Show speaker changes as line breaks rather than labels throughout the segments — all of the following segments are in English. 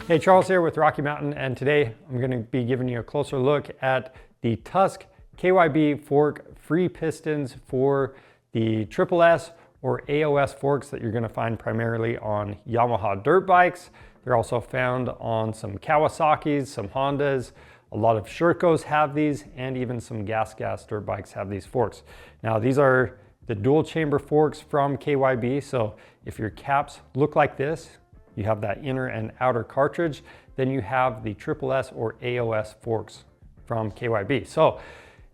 Hey, Charles here with Rocky Mountain, and today I'm going to be giving you a closer look at the Tusk KYB fork free pistons for the SSS or AOS forks that you're going to find primarily on Yamaha dirt bikes. They're also found on some Kawasaki's, some Hondas. A lot of Shercos have these, and even some gas dirt bikes have these forks. Now, these are the dual chamber forks from KYB, so if your caps look like this, you have that inner and outer cartridge, then you have the SSS or AOS forks from KYB. So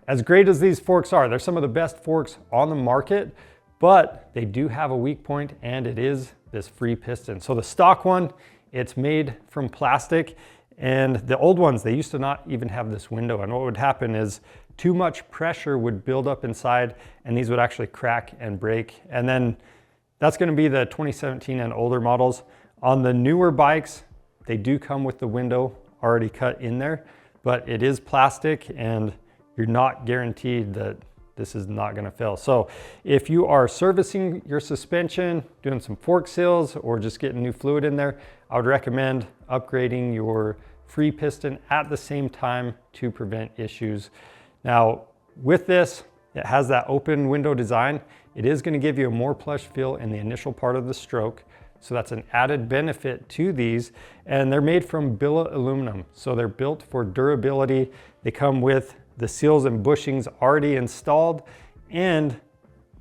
as great as these forks are, they're some of the best forks on the market, but they do have a weak point, and it is this free piston. So the stock one, it's made from plastic, and the old ones, they used to not even have this window. And what would happen is too much pressure would build up inside, and these would actually crack and break. And then that's going to be the 2017 and older models. On the newer bikes, they do come with the window already cut in there, but it is plastic and you're not guaranteed that this is not going to fail. So if you are servicing your suspension, doing some fork seals, or just getting new fluid in there, I would recommend upgrading your free piston at the same time to prevent issues. Now, with this, it has that open window design. It is going to give you a more plush feel in the initial part of the stroke. So that's an added benefit to these, and they're made from billet aluminum. So they're built for durability. They come with the seals and bushings already installed. And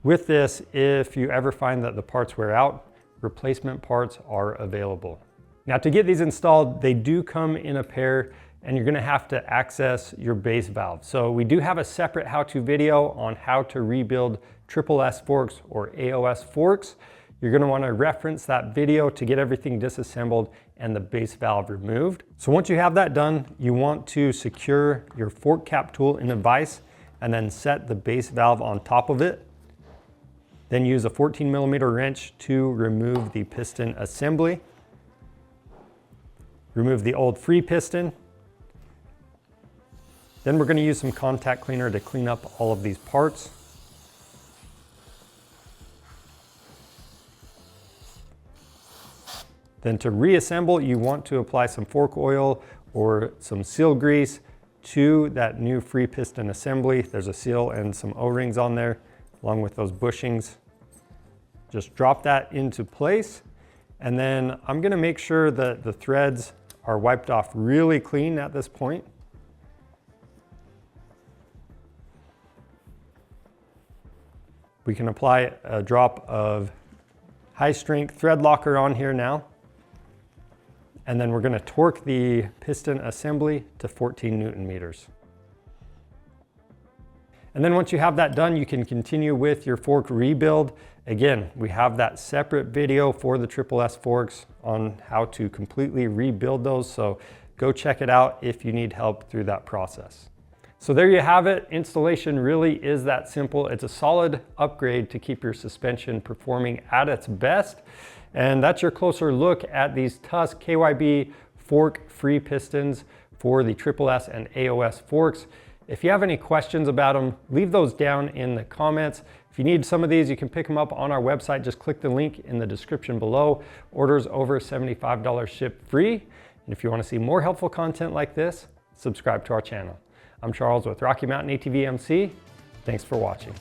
with this, if you ever find that the parts wear out, replacement parts are available. Now, to get these installed, they do come in a pair, and you're gonna have to access your base valve. So we do have a separate how-to video on how to rebuild SSS forks or AOS forks. You're going to want to reference that video to get everything disassembled and the base valve removed. So once you have that done, you want to secure your fork cap tool in the vise and then set the base valve on top of it. Then use a 14mm wrench to remove the piston assembly. Remove the old free piston. Then we're going to use some contact cleaner to clean up all of these parts. Then to reassemble, you want to apply some fork oil or some seal grease to that new free piston assembly. There's a seal and some O-rings on there, along with those bushings. Just drop that into place. And then I'm gonna make sure that the threads are wiped off really clean at this point. We can apply a drop of high strength thread locker on here now. And then we're going to torque the piston assembly to 14 Newton meters. And then once you have that done, you can continue with your fork rebuild. Again, we have that separate video for the SSS forks on how to completely rebuild those. So go check it out if you need help through that process. So there you have it. Installation really is that simple. It's a solid upgrade to keep your suspension performing at its best. And that's your closer look at these Tusk KYB fork free pistons for the SSS and AOS forks. If you have any questions about them, leave those down in the comments. If you need some of these, you can pick them up on our website. Just click the link in the description below. Orders over $75 ship free. And if you want to see more helpful content like this, subscribe to our channel. I'm Charles with Rocky Mountain ATV MC. Thanks for watching.